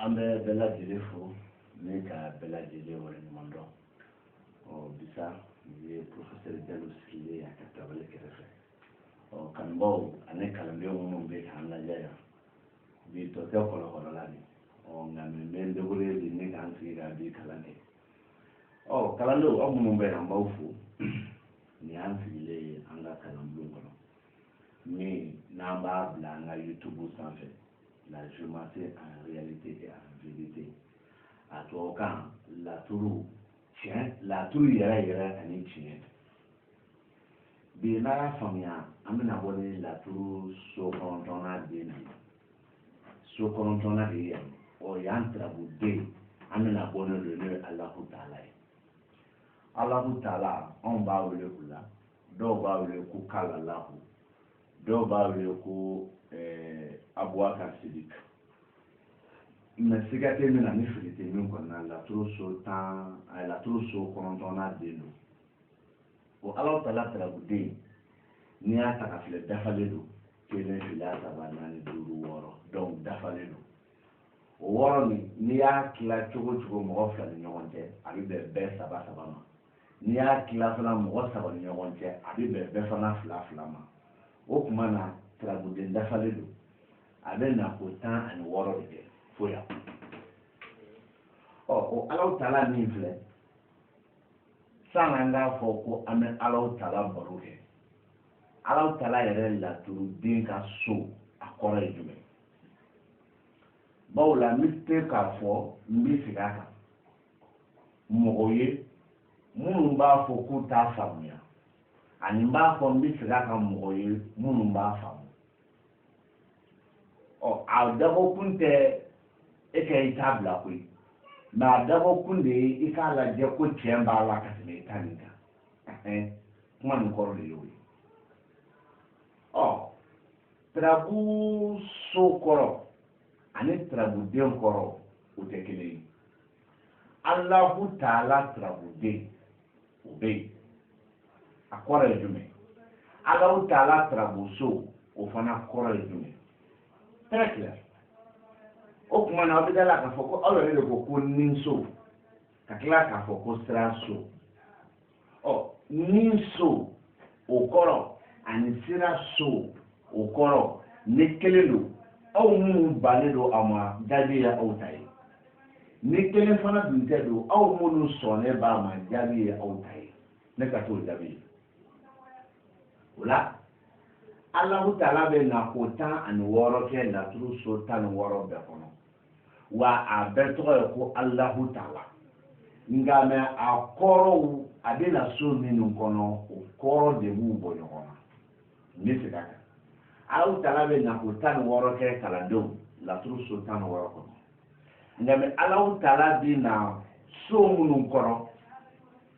ambe bela jelefu ne ka bela jele wala mondo o bisa ye professeur Diallo skile ya katabale kerefe o kanbo ane kalambe mo be kan la jaya bi to te ko lo la ni o ngame men de gole bi ne kan sira bi kalande o kalando o mo be na mawfu ni an sile anga kalambu ngono ni namba blanga YouTube sans fait la géométrie en réalité et en vérité. À toi, quand la tour tient, la tour ira ani tient. Bien la famille, amena bonne la tour so kontona deni. So kontona de o yantra budde amena bonne le ne Allah Taala. Allah Taala on ba wele kula, do ba wele ku kala lahu. Do ba wele ku Abouaka Sidik. Mais c'est que tu as mis frité, nous connaissons la trop sautant, la trop saut quand on a des noms. Ou alors, tu as la tragoudé, ni à ta café d'affalédo, qui est l'infilade à banane de l'ouoro, donc d'affalédo. Ou alors, ni à qui la choco m'offre la numéronté, avec des bêtes sabbat sabama. Ni à qui la flamme m'offre la numéronté, avec des bêtes flama. Ou comment na tragoudé d'affalédo. Avec un potin et un woro de foya. Oh, alors tala nifle. Sananga foko ame alors tala baruke. Alors tala yere la turu dinka so akore jume. Ba la miste ka fo mbi sigaka. Mogoye munu ba foko ta famia. Ani ba fo mbi sigaka mogoye munu ba famu. Oh, a dabo kunte eke tabla kwi. Ma dabo kunde ika la je ko tiemba la katime tanika. Kuma nkoro le yowi. Oh, trabu so koro. Ane trabu den koro utekele. Allahu Taala trabu de obe. Akora jume. Allahu Taala trabu so ofana kora jume. Très clair. Au moment où on a la cafoko, on a le coco ninso. Kakla cafoko straso. Oh, ninso au coro, anisira so au coro, nekelelo. Au mou baledo ama jabiya au taille. Nekele fana duntedo, au mou sonne ba ma jabiya au taille. Nekato jabiya. Voilà. Allah Taala be na ko tan ani woro ke la turu so tan woro be kono wa a be to ko Allah Taala ngame a koro adela so minu kono o koro de bu bo nyona ni se kaka Allah Taala be na ko tan woro ke kala do la turu so tan woro kono ngame Allah Taala bi na so munu kono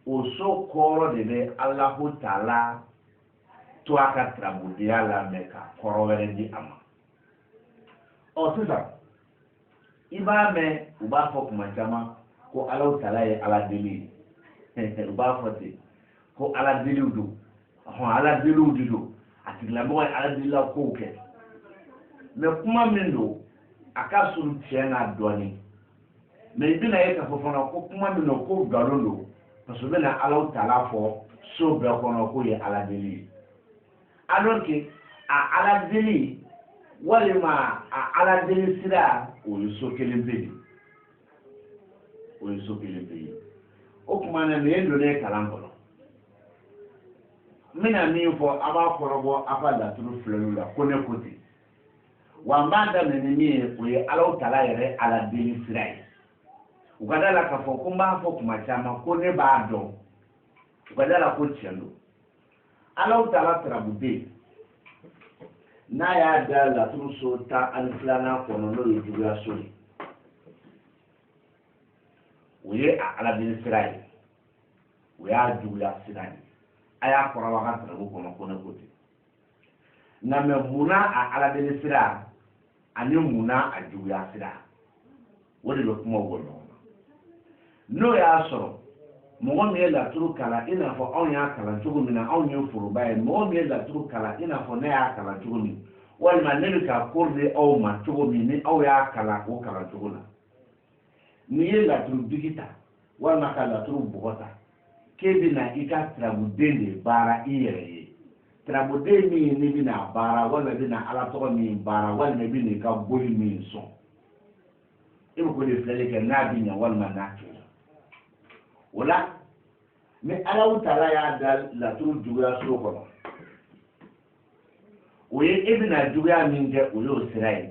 o so koro de be Allah Taala to aka trabudia la meka korowere di ama o sisa iba me uba fo kuma chama ko ala Taala ye ala deli uba fo ti ko ala deli udu ho ala deli udu atigla mo ala deli la ko ke me kuma mendo aka suru tiena doni me bina ye ka fo fona ko kuma mendo ko garondo parce que na ala Taala fo so be kono ko ye ala deli. Alors que à la deli walima à la deli sira o so kelembe o kuma na me ndole kalankolo mina mi fo aba korobo aba da turu florula kone kote wa mbanda me mi ko ye Allah Taala yere ala deli sira ukadala ka fo kumba fo kuma chama kone ba do ukadala ko chendo Allah Taala trabude na ya da la turu so ta alflana kono no yuga so uye ala bin sirai uya jula sirai aya kora wa trabu kono kote na me muna ala bin sirai ani muna a jula sirai wodi lo kuma wono no ya so mo mi la turu kala ina fo on ya kala tugu mina on yo furu baye mo mi la turu kala ina fo na ya kala tugu mi wal ma ne ka kurdi o ma tugu mi ni o ya kala o kala tugu na n'i ye laturu digi ta walima ka laturu bɔgɔ ta k'e bɛna i ka turabuden de baara i yɛrɛ ye turabuden min n'i bɛna baara walima i bɛna ala tɔgɔ min baara walima i bɛna i ka boli min sɔn e bɛ k'o de filɛli kɛ n'a bɛ ɲɛ walima n'a tɛ ɲɛ o la ni Alahu Taala y'a da laturu juguya so kɔnɔ o ye e bɛna juguya min kɛ o y'o sira ye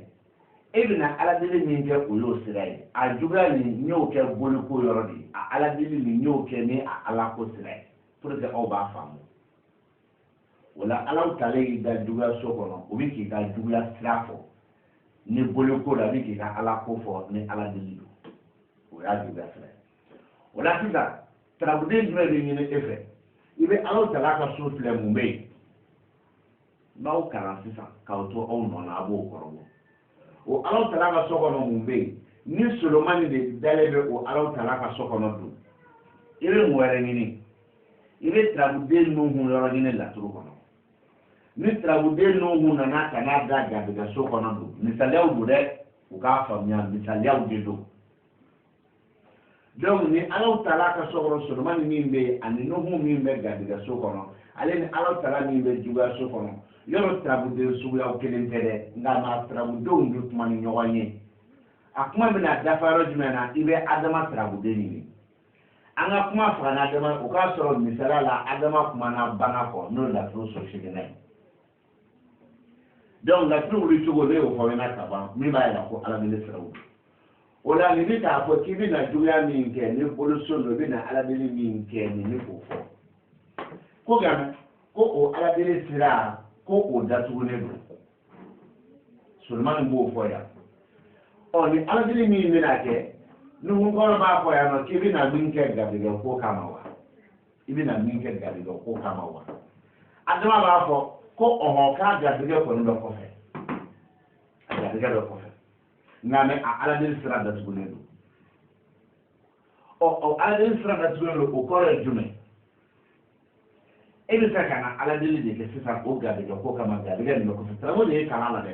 e bɛna ala deli min kɛ o y'o sira ye a juguya nin n y'o kɛ boliko yɔrɔ de ye a ala deli nin n y'o kɛ ni a ala ko sira ye pour que aw b'a faamu o la Alahu Taala y'i da juguya so kɔnɔ o bɛ k'i ka juguya sira fɔ ni boliko la a bɛ k'i ka ala ko fɔ ni ala deli don o y'a juguya sira ye o la sisan turabuden jumɛn bɛ ɲini e fɛ i bɛ Alahu Taala ka so filɛ mun bɛ yen n'aw kalan sisan k'aw to aw nɔ na a b'o kɔrɔbɔ o Alahu Taala ka so kɔnɔ mun bɛ yen ni Solomani de dalen bɛ o Alahu Taala ka so kɔnɔ don i bɛ mun wɛrɛ ɲini i bɛ turabuden Nuhu yɔrɔ ɲini laturu kɔnɔ ni turabuden Nuhu nana ka n'a da garijɛgɛ so kɔnɔ don misaliyaw don dɛ u k'a faamuya misaliyaw de don donc ni Alahu Taala ka so kɔnɔ Solomani min bɛ yen ani Nuhu min bɛ garijɛgɛ so kɔnɔ ale ni Alahu Taala min bɛ juguya so kɔnɔ yɔrɔ turabuden suguyaw kelen tɛ dɛ nka maa turabudenw bɛ kuma ni ɲɔgɔn ye a kuma bɛna dafa yɔrɔ jumɛn na i bɛ Adama turabuden ɲini an ka kuma faga na Adama o k'a sɔrɔ misaliya la Adama kumana bana kɔ n'o laturu so seginna ye donc laturu wuli cogo ne y'o fɔ ɲɛna ka ban min b'a yira ko ala deli siraw don o la nin bɛ k'a fɔ k'i bɛna juguya min kɛ ni boloso don i bɛna ala deli min kɛ nin ne k'o fɔ ko nka ko o ala deli sira ko o datugulen don Solomani b'o fɔ yan ni ala deli min bɛna kɛ Nuhu kɔrɔ b'a fɔ yan nɔ k'i bɛna min kɛ garijɛgɛ ko kama wa i bɛna min kɛ garijɛgɛ ko kama wa Adama b'a fɔ ko ɔhɔn k'a garijɛgɛ kɔni bɛ kɔfɛ a garijɛgɛ bɛ kɔfɛ nka mɛ a ala deli sira datugulen don o ala deli sira datugulen don o kɔrɔ ye jumɛn e bɛ fɛ ka na ala deli de kɛ sisan o garijɛgɛ ko kama garijɛgɛ nin bɛ kɔfɛ tarawo de ye kalan la dɛ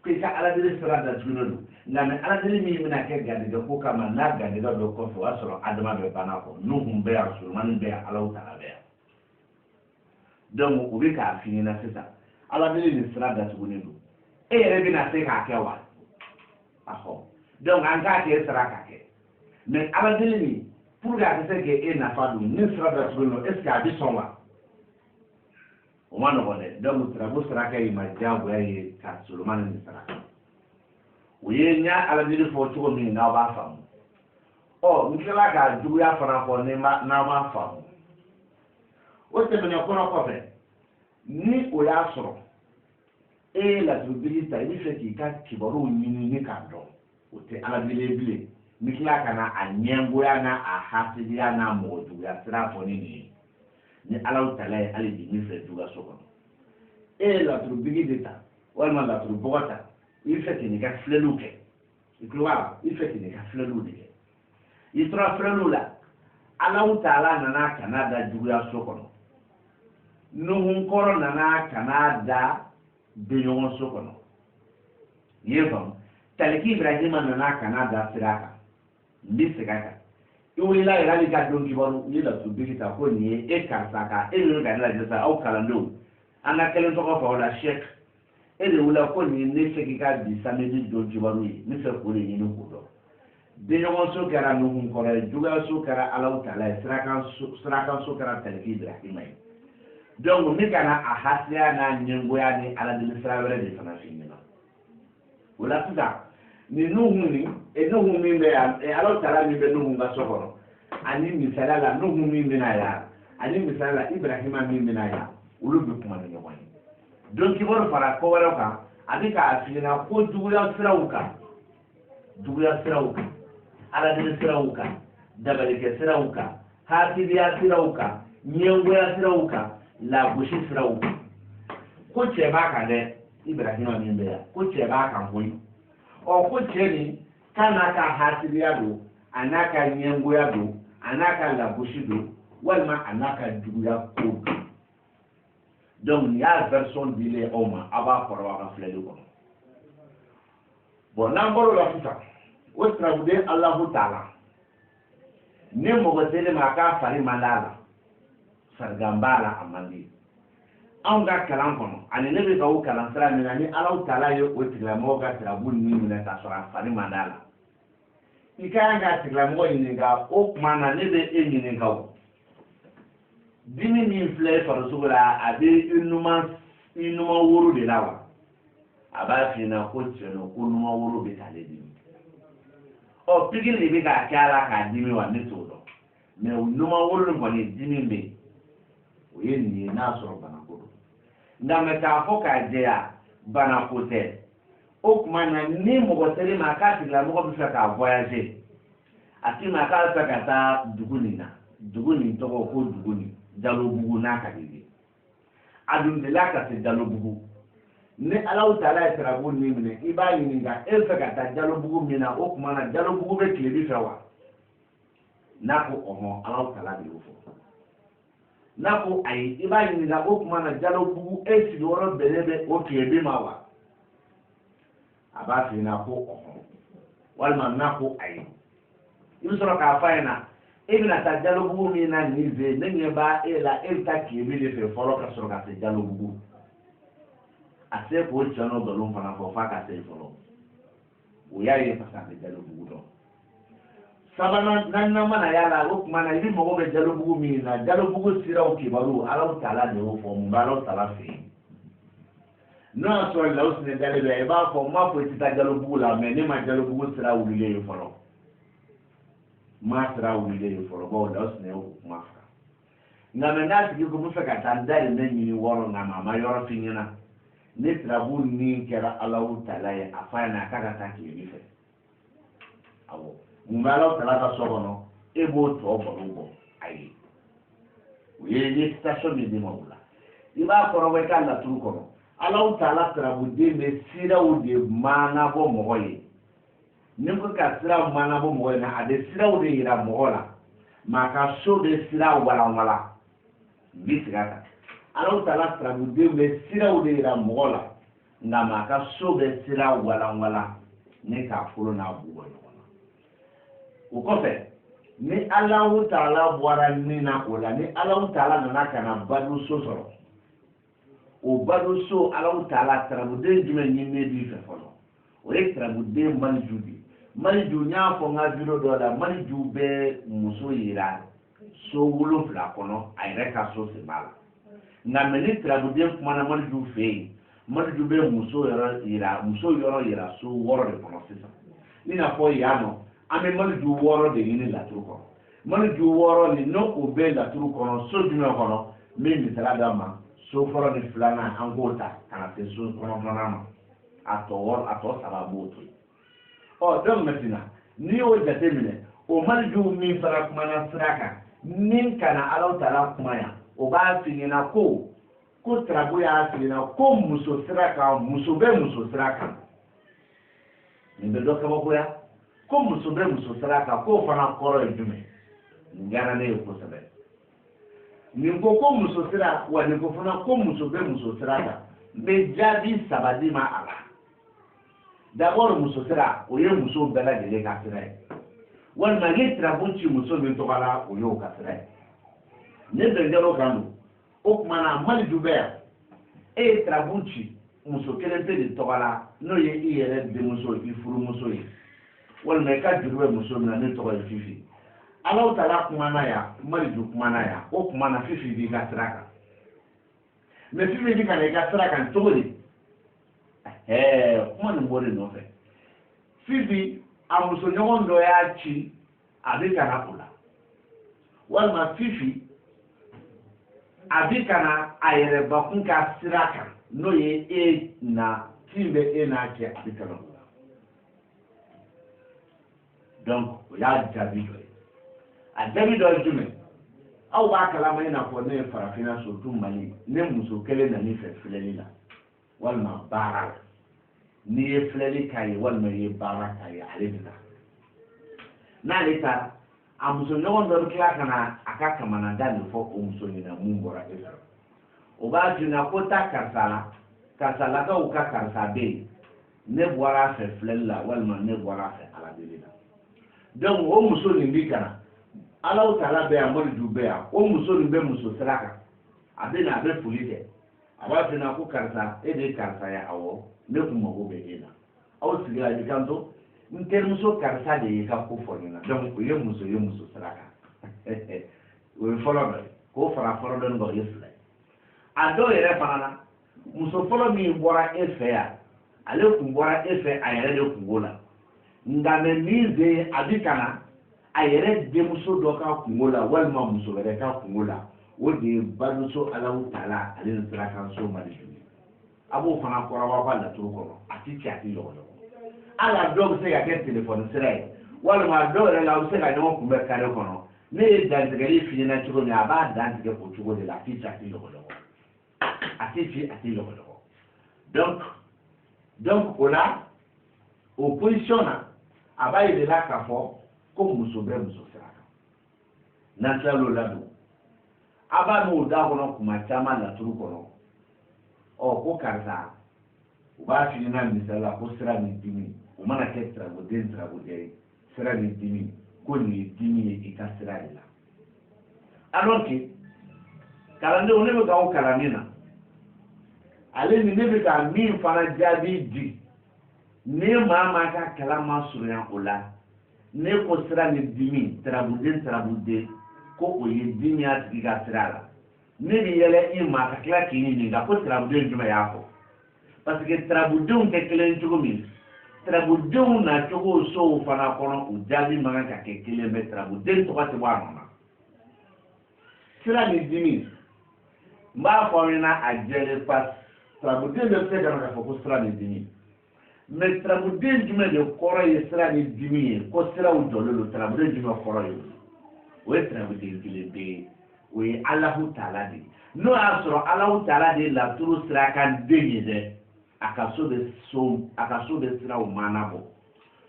ko i ka ala deli sira datugulen don nka mɛ ala deli min bɛna kɛ garijɛgɛ ko kama n'a garijɛgɛ bɛ kɔfɛ o y'a sɔrɔ Adama bɛ bana kɔ Nuhu bɛ yan Solomani bɛ yan Alahu Taala bɛ yan donc u bɛ k'a f'i ɲɛna sisan ala deli nin sira datugulen don e yɛrɛ bɛna se k'a kɛ wa ahɔ donc an k'a kɛ sira k'a kɛ mais ala deli nin pour que a ka se k'e nafa don ni sira datugulen don est ce que a bɛ sɔn wa o ma nɔgɔn dɛ donc turabu saraka ye ma diyagoya ye ka Solomani nin saraka o ye n y'a ala deli fɔ cogo min n'aw b'a faamu n tilala ka juguya fana fɔ n'aw m'a faamu o tɛmɛnen kɔnɔ kɔfɛ ni o y'a sɔrɔ e ye laturudigi ta i bɛ fɛ k'i ka kibaruw ɲini k'a dɔn o tɛ ala deli ye bilen n bɛ tila ka na a ɲɛngoya n'a a hasidiya n'a mɔgɔ juguya sira fɔ ni nin ye ni Alahu Taala ye hali bi min fɛ juguya so kɔnɔ e ye laturudigi de ta walima laturu bɔgɔ ta i bɛ fɛ k'i n'i ka filɛliw kɛ i tulo b'a la i bɛ fɛ k'i n'i ka filɛliw de kɛ i tora filɛliw la Alahu Taala nana ka n'a da juguya so kɔnɔ Nuhu kɔrɔ nana ka n'a da bɛɲɔgɔn so kɔnɔ i ye faamu Taliki Ibrahima nana ka n'a da sira kan n bɛ segin a kan i wulila yɛrɛ hali ka dɔn kibaru i ye laturudigi ta ko nin ye e karisa kan e de bɛ ka ne lajɛ sisan aw kalandenw an ka kelen tɔgɔ fɔ o la Sɛki e de wulila ko nin ye ne fɛ k'i ka bi samedi dɔn kibaru ye ne fɛ k'o de ɲini k'o dɔn bɛɲɔgɔn so kɛra Nuhu kɔrɔ ye juguya so kɛra Alahu Taala ye sirakan so kɛra Taliki Ibrahima ye donc n bɛ ka na a hasidiya n'a ɲɛngoya ni ala deli sira wɛrɛ de fana f'i ɲɛna o la sisan ni Nuhu min bɛ yan Alahu Taala min bɛ Nuhu ka so kɔnɔ ani misaliya la Nuhu min bɛna yan ani misaliya la Ibrahima min bɛna yan olu bɛ kuma ni ɲɔgɔn ye donc kibaru fara ko wɛrɛw kan a bɛ k'a f'i ɲɛna ko juguya siraw kan ala deli siraw kan dabalikɛ siraw kan hasidiya siraw kan ɲɛngoya siraw kan lagosi siraw kan ko cɛ b'a kan dɛ Ibrahima min bɛ yan ko cɛ b'a kan koyi ko cɛ nin k'a n'a ka hasidiya don a n'a ka ɲɛngoya don a n'a ka lagosi don walima a n'a ka juguya ko don donc nin y'a version dilen aw ma aw b'a kɔrɔ aw ka filɛli kɔnɔ bon n'an bɔr'o la sisan o turabuden Alahu Taala ne mo tele ma ka fari mandala sargambala amandi an ga kalan kono ani ne be ka o kalan sira min ni Allahu taala ye o tigla mo ga tirabun ni min ta sura fari mandala ika ga tigla mo ni ga o kuma na ne be e ni ga o dimi ni fle faro sugura abi inuma woro de lawa aba fina ko tsono ko numa woro be tale dimi o pigil ni be ga kala ka dimi wa ne to do me numa woro ko ni dimi be o ye ni na soro bana ko do ndame ta fo ka je ya bana ko te o kuma na ni mo go tere ma ka tigla mo ko bi ka voyager ati ma ka ta ka ta duguni to ko duguni dalo bugu na ka dide adun de la ka se dalo bugu ne Allahu taala ya tarabu ni mine ibani ni ga elfa ka ta dalo bugu mina o kuma na dalo bugu be klebi fawa na ko omo Allahu taala bi ofo na ko ai ibani ni ga o kuma na dalo bugu e si woro belebe o klebi mawa aba fi na ko omo wal man na ko ai ibi soro ka faina ibina ta jalo bugu mina nize nenye ba ela elta kibi le fe folo ka soro ka se jalo bugu ase ko chano do lum fana fo fa ka se folo o ya ye pasa be jalo bugu do sabana nanna mana yala ko mana ibi mo be jalo bugu mina jalo bugu sira o kibaru ala taala de o fo mbalo taala fe no so la usne dale be ba fo ma fo ti ta jalo bugu la me ne ma jalo bugu sira o le folo masra wile for about us ne mafra na menasi ko musa ka tandari nenyi woro na mama yoro finyana ne trabu ni kera Allahu taala ya afana kaka taki bife awo mungalo talaka sobono ebo to bobo ayi uye ni station de mawula iba ko we kala turuko Allahu taala trabu de me sira u de mana bo moye nimko ka sira mana bo mo na ade sira o de ira mo la maka so de sira wala bisgata Allahu taala trabu de me sira o de ira mo la na maka so de sira wala ne ka furo na buwo yona o ko fe ni Allahu taala bwara ni na ola ni Allahu taala na kana badu so soro o badu so Allahu taala trabu de jume ni ne bi fe folo o e trabu de man judi manju nya fo nga biro do la manju be muso yira so wulo fla kono ay reka so se mala na meni trabu de kuma na manju fe manju be muso yoro yira so woro de kono sisa ni na fo yano ame manju woro de ni la truko manju woro ni no obe la truko so jume kono mi misalada ma so foro ni flana angota kana se so kono flana ato sababu to o don metina ni o jatemine o malju min fara kuma na siraka nin kana Allahu taala kuma ya o ba finina ko trabu ya finina ko muso siraka muso be muso siraka ni be do kama ko ya ko muso be muso siraka ko fana koro jume ngana ne ko sabe ni ko muso siraka wa ni ko fana ko muso be muso siraka be jabi sabadi ma ala d'abord muso sera o ye muso bela de ka sera wal ma ye trabuchi muso min to bala o yo ka sera ne de ngero kanu o kuma na mali duber e trabuchi muso kele pe de to bala no ye iyere de muso ifuru muso ye wal ma ka durwe muso na ne to bala fifi ala taala kuma na ya mali du kuma na ya o kuma na fifi bi ka sera ka me fifi bi ka ne ka sera kan to bali kuma ni mbori no fe fifi amuso nyondo ya chi abika na kula wal ma fifi abika na ayere bakunka siraka no ye na timbe na ke abika no donc ya jabido a jabido jume aw ba kala mai na ko ne farafina so tum mali ne muso kele na ni fe filelila wal ma bara ni ye filɛli k'a ye walima ye baara k'a ye ale bɛ taa n'ale taara a musoɲɔgɔn dɔ bɛ tila ka na a ka kamanada de fɔ o muso ɲɛna mun bɔra e fɛ o b'a f'i ɲɛna ko taa karisa la karisalakaw ka karisa bɛ yen ne bɔra a fɛ filɛli la walima ne bɔra a fɛ ala deli la donc o muso nin bi kana Allahu Taala be amori dube ya o muso ni be muso siraka abena be fulite abati na ku karsa ede karsa ya awo ne ku mago be ina aw sigira di kanto nter muso karsa de ka ku fonina donc ye muso siraka o folo be ko fara folo don go yesle ado yere fanana muso folo mi bora efe ya ale ku bora efe ayere de ku gola ngame mize abikana ayere demuso do ka kungola walma muso bere ka kungola o de baluso Allahu Taala ale nsira kan so mali juni abo fana kora wa ba la turu ko ati ati yo ala do se ga ke telephone sira walma do re la o se ga no ku be kare kono ne dantigari fini na chugo ni aba dantige ko chugo de la ati yo ati yo donc ola opposition na aba ile la ka fo ko muso siraka na tsalo lado aba no da kono kuma chama la turu kono o ko karza uba fini na misala ko sira ni dimi o mana ke trago de sira ni dimi ko ni dimi e ka sira ila alors que kalande on ne ga o kalamina ale ni ne be ka min fana jabi di ne mama ka kalama surunya ola ne ko sira ni dimi trabude ko o ye dimi a tigi ka sira la ne bi yɛlɛ i ma ka tila k'i ɲininka ko trabude jumɛn y'a fɔ parce que trabudenw tɛ kelen cogo min trabudenw na cogo sow fana kɔnɔ u jaabi man kan ka kɛ kelen bɛ trabuden tɔgɔ tɛ bɔ a nɔ na sira ni dimi n b'a fɔ aw ɲɛna a jɛlen pas trabuden bɛ se ka na k'a fɔ ko sira ni dimi mais trabuden jumɛn de kɔrɔ ye sira ni dimi ye ko siraw jɔlen don trabuden jumɛn kɔrɔ ye o ye trabuden kelen bɛ ye o ye Allahu Taala de n'o y'a sɔrɔ Allahu Taala de laturu sira kan den ye dɛ a ka so bɛ siraw maana bɔ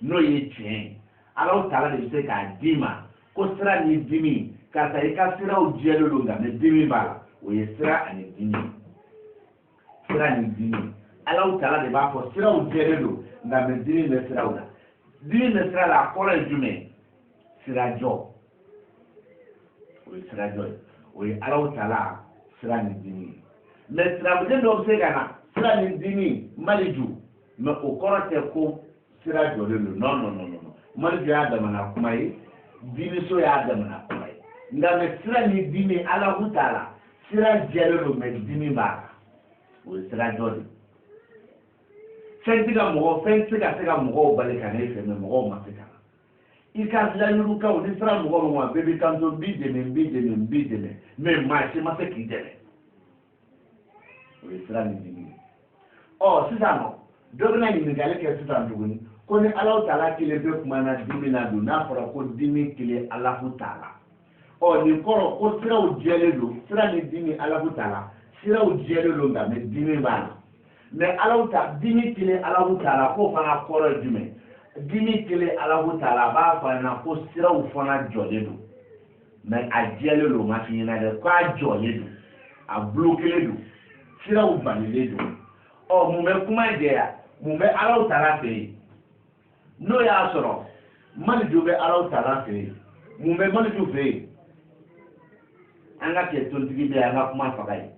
n'o ye tiɲɛ ye Allahu Taala de bɛ se k'a d'i ma ko sira ni dimi karisa i ka siraw jɛlen don nka mɛ dimi b'a la o ye sira ani dimi sira ni dimi Allahu Taala de b'a fɔ siraw jɛlen don nka mɛ dimi bɛ siraw la dimi bɛ sira la a kɔrɔ ye jumɛn sirajɔ o ye sirajɔ ye o ye Allahu Taala sira ni dimi mais sirabuden dɔ bɛ se ka na sira ni dimi maliju mais o kɔrɔ tɛ ko sira jɔlen don non maliju y'a damana kuma ye dimiso y'a damana kuma ye nka mɛ sira ni dimi Allahu Taala sira jɛlen don mais dimi b'a la o ye sirajɔ de fɛn tɛ ka se ka mɔgɔw bali ka ne fɛ mais mɔgɔw ma se ka na i ka layirukaw ni sera mɔgɔ min ma bɛɛ bɛ kanto n b'i dɛmɛ mais maa si ma se k'i dɛmɛ o ye sira ni dimi ye sisan nɔ dɔ bɛna ɲininkali kɛ sisan tuguni ko ni Allahu Taala kelen bɛ kuma na dimi na don n'a fɔra ko dimi kelen Allahu Taala nin kɔrɔ ko siraw jɛlen don sira ni dimi Allahu Taala siraw jɛlen don nka mɛ dimi b'a la mais Allahu Taala dimi kelen Allahu Taala k'o fana kɔrɔ ye jumɛn dimi kelen Allahu Taala a b'a fɔ a ɲɛna ko siraw fana jɔlen don mais a jɛlen don ma fi ɲɛna dɛ k'a jɔlen don a bloquelen don siraw balilen don mun bɛ kuma jɛya mun bɛ Allahu Taala fɛ yen n'o y'a sɔrɔ maliju bɛ Allahu Taala fɛ yen mun bɛ maliju fɛ yen an ka kɛ tontigi bɛ an ka kuma faga ye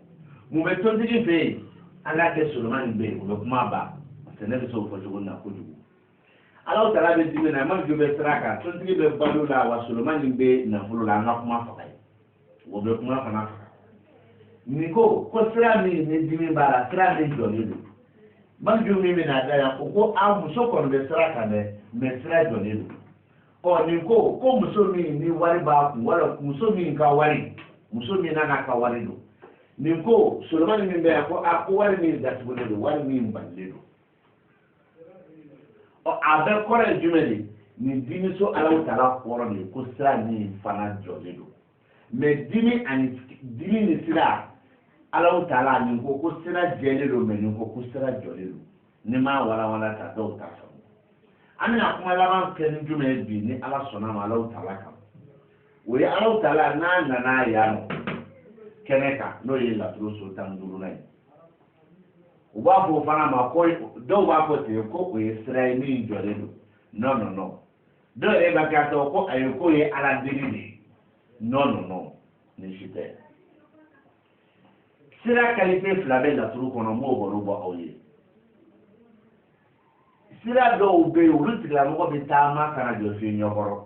mun bɛ tontigi fɛ yen an ka kɛ Solomani bɛ yen o bɛ kuma ba parce que ne bɛ se o fɔ cogo min na kojugu Allahu Taala bɛ dimi na maliju bɛ sira kan tontigi bɛ balo la wa Solomani bɛ nafolo la an ka kuma faga ye o bɛ kuma fana faga nin ko sira min ni dimi b'a la sira min jɔlen don maliju min bɛ na da yan o ko muso kɔni bɛ sira kan dɛ mais sira jɔlen don nin ko muso min ni wari b'a kun wala muso min ka wari muso min n'a ka wari don nin ko Solomani min bɛ yan ko wari min datugulen don wari min balilen don a bɛɛ kɔrɔ ye jumɛn de nin dimiso Allahu Taala kɔrɔ de ko sira min fana jɔlen don mais dimi ni sira Allahu Taala nin ko sira jɛlen don mais nin ko sira jɔlen don ni m'a walawala ta dɔw t'a faamu an bɛna kuma laban kɛ ni jumɛn ye bi ni Ala sɔnna ma Allahu Taala kan o ye Allahu Taala n'a nana yan nɔ kɛnɛ kan n'o ye laturu so 15nan ye u b'a fɔ fana ma ko dɔw b'a fɔ ten ko o ye sira ye min jɔlen don non dɔw yɛrɛ b'a kɛ ko ayi ko ye Ala deli de ye non ni si tɛ sira qualité fila bɛ laturu kɔnɔ n b'o baro bɔ aw ye sira dɔw bɛ yen olu tigilamɔgɔ bɛ taama ka na jɔ f'i ɲɛkɔrɔ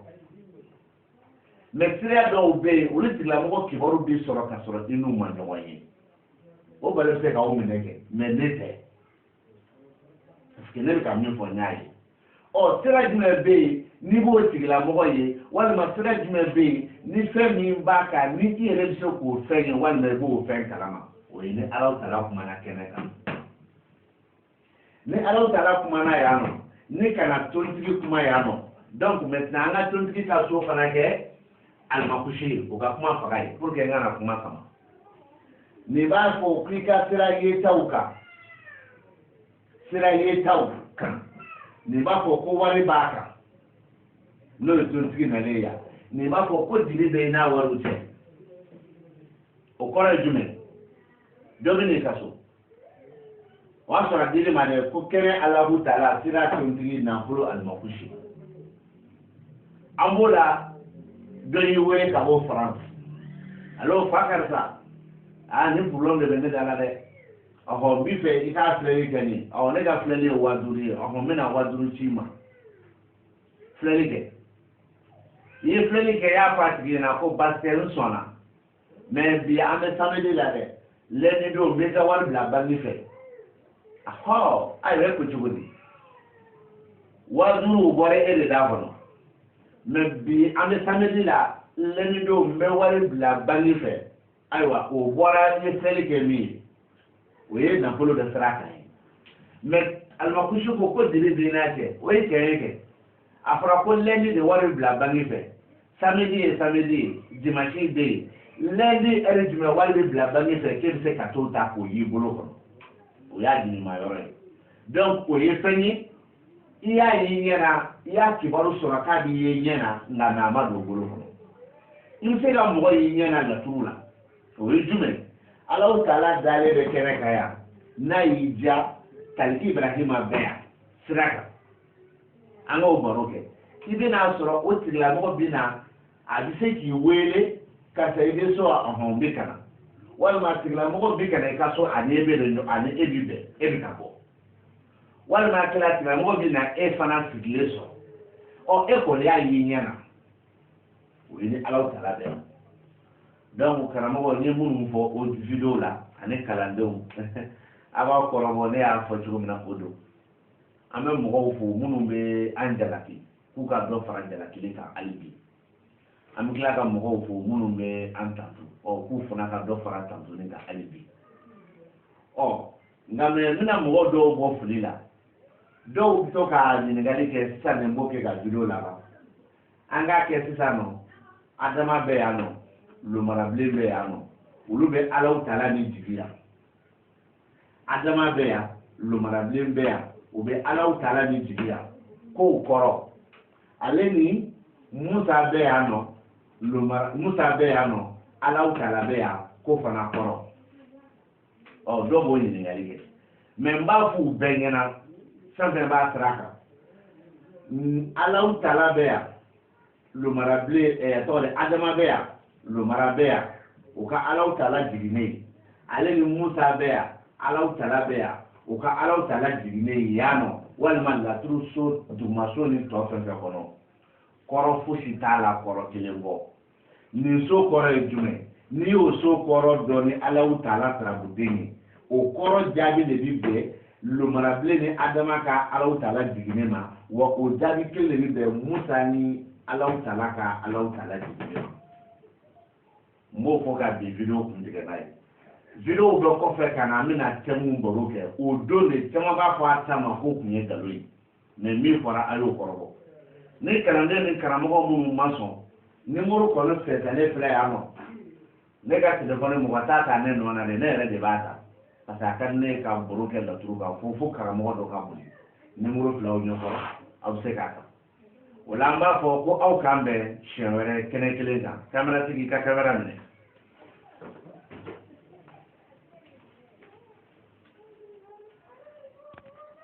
mais sira dɔw bɛ yen olu tigilamɔgɔ kibaru bɛ sɔrɔ ka sɔrɔ i n'u ma ɲɔgɔn ye o bɛɛ bɛ se k'aw minɛ kɛ mais ne tɛ parce que ne bɛ ka min fɔ n y'a ye ɔ sira jumɛn bɛ yen n'i b'o tigilamɔgɔ ye walima sira jumɛn bɛ yen ni fɛn min b'a kan ni i yɛrɛ bɛ se k'o fɛn ye walima i b'o fɛn kalama o ye ni Alahu Taala kumana kɛnɛ kan ni Alahu Taala kumana yan nɔ ni kana tontigi kuma yan nɔ donc maintenant an ka tontigi ka so fana kɛ alimakusi ye o ka kuma faga ye pour que n kana kuma kama nin b'a fɔ k'i ka sira yetaw kan sira yetaw kan nin b'a fɔ ko wari b'a kan n'o ye tontigi nalen yan nin b'a fɔ ko dili bɛ i n'a wariw cɛ o kɔrɔ ye jumɛn dɔ bɛ n'i ka so o y'a sɔrɔ dili ma dɛ ko kɛnɛ Alahu Taala sira tontigi nafolo alimakusi an b'o la dɔ y'i wele ka bɔ France allo fa karisa ni problème de bɛ ne da la dɛ ɔhɔ n b'i fɛ i k'a filɛli kɛ nin ne ka filɛli ye 5000 ye n bɛna 5000 ci ma filɛli kɛ i ye filɛli kɛ i y'a fɔ a tigi ɲɛna ko parce que n sɔnna mais bi an bɛ samedi la dɛ lundi don n bɛ ka wari bila banque fɛ a yɛrɛ ko cogo di 5000 bɔra e de da kɔnɔ mais bi an bɛ samedi la lundi don n bɛ wari bila banque fɛ ayiwa o bɔra ni filɛli kɛ min ye o ye nafolo dɔ sira kan ye mais alimakusi ko dili b'i n'a cɛ o ye tiɲɛ ye kɛ a fɔra ko lundi de wari bila banque fɛ samedi ye samedi ye dimanche bɛ yen lundi heure jumɛn wari bɛ bila banque fɛ k'e bɛ se ka t'o ta k'o y'i bolo kɔnɔ o y'a ɲinima yɔrɔ ye donc o ye fɛn ye i y'a ye i ɲɛna i y'a kibaru sɔrɔ k'a b'i ye ɲɛna nka n'a ma don bolo kɔnɔ i bɛ se ka mɔgɔ y'i ɲɛna laturu la o ye jumɛn Alahu Taala dalen bɛ kɛnɛ kan yan n'a y'i diya kaliki Ibrahima bɛ yan sira kan an k'o baro kɛ i bɛna sɔrɔ o tigilamɔgɔ bɛ na a bɛ se k'i wele karisa i bɛ so n bɛ ka na walima tigilamɔgɔ bɛ ka na i ka so ani e bɛ ani e bɛ bɛn e bɛ ka bɔ walima tigilamɔgɔ bɛ na e fana sigilen sɔrɔ e kɔni y'a y'i ɲɛna o ye ni Alahu Taala bɛ yan donc karamɔgɔ n ye minnu fɔ o video la ani kalandenw a b'a kɔrɔbɔ ne y'a fɔ cogo min na o don an bɛ mɔgɔw fo minnu bɛ an jalaki k'u ka dɔ fara jalakili kan hali bi an bɛ tila ka mɔgɔw fo minnu bɛ an tanto k'u fana ka dɔ fara tantoni kan hali bi nka mɛ n bɛna mɔgɔw dɔw bɔ fili la dɔw bɛ to ka ɲininkali kɛ sisan nin b'o kɛ ka video laban an k'a kɛ sisan nɔ Adama bɛ yan nɔ lomarabilen bɛ yan nɔ olu bɛ Alahu Taala ni jigi la Adama bɛ yan lomarabilen bɛ yan u bɛ Alahu Taala ni jigi la k'o kɔrɔ ale ni Musa bɛ yan nɔ Musa bɛ yan nɔ Alahu Taala bɛ yan k'o fana kɔrɔ dɔw b'o ɲininkali kɛ mais n b'a fɔ u bɛɛ ɲɛna fɛn fɛn b'a sira kan Alahu Taala bɛ yan lomarabilen tɔgɔ de Adama bɛ yan lomara bɛ yan u ka Alahu Taala jiginnen ale ni Musa bɛ yan Alahu Taala bɛ yan u ka Alahu Taala jiginnen yan nɔ walima laturu so dugumaso ni tɔ fɛn fɛn kɔnɔ kɔrɔ fosi t'a la kɔrɔ kelen bɔ nin so kɔrɔ ye jumɛn n'i y'o so kɔrɔ dɔn ni Alahu Taala tarabuden ye o kɔrɔ jaabi de bi bɛn lomarabilen ni Adama ka Alahu Taala jiginnen ma wa o jaabi kelen de bi bɛn Musa ni Alahu Taala ka Alahu Taala jiginnen ma n b'o fɔ ka bin video kun tigɛ n'a ye video bɛ kɔfɛ ka na an bɛna thème baro kɛ o don de caman b'a fɔ a ta ma ko kun ye nkalon ye mais min fɔra a y'o kɔrɔbɔ ni kalanden ni karamɔgɔ minnu ma sɔn numéro kɔni fɛsɛlen filɛ yan nɔ ne ka téléphone mɔgɔ t'a ta ne nɔ na dɛ ne yɛrɛ de b'a ta parce que a ka di ne ye ka baro kɛ laturu kan fo karamɔgɔ dɔ ka boli numéro fila aw ɲɛkɔrɔ aw bɛ se k'a ta o la an b'a fɔ ko aw k'an bɛn siɲɛ wɛrɛ kɛnɛ kelen kan caméra tigi ka caméra minɛ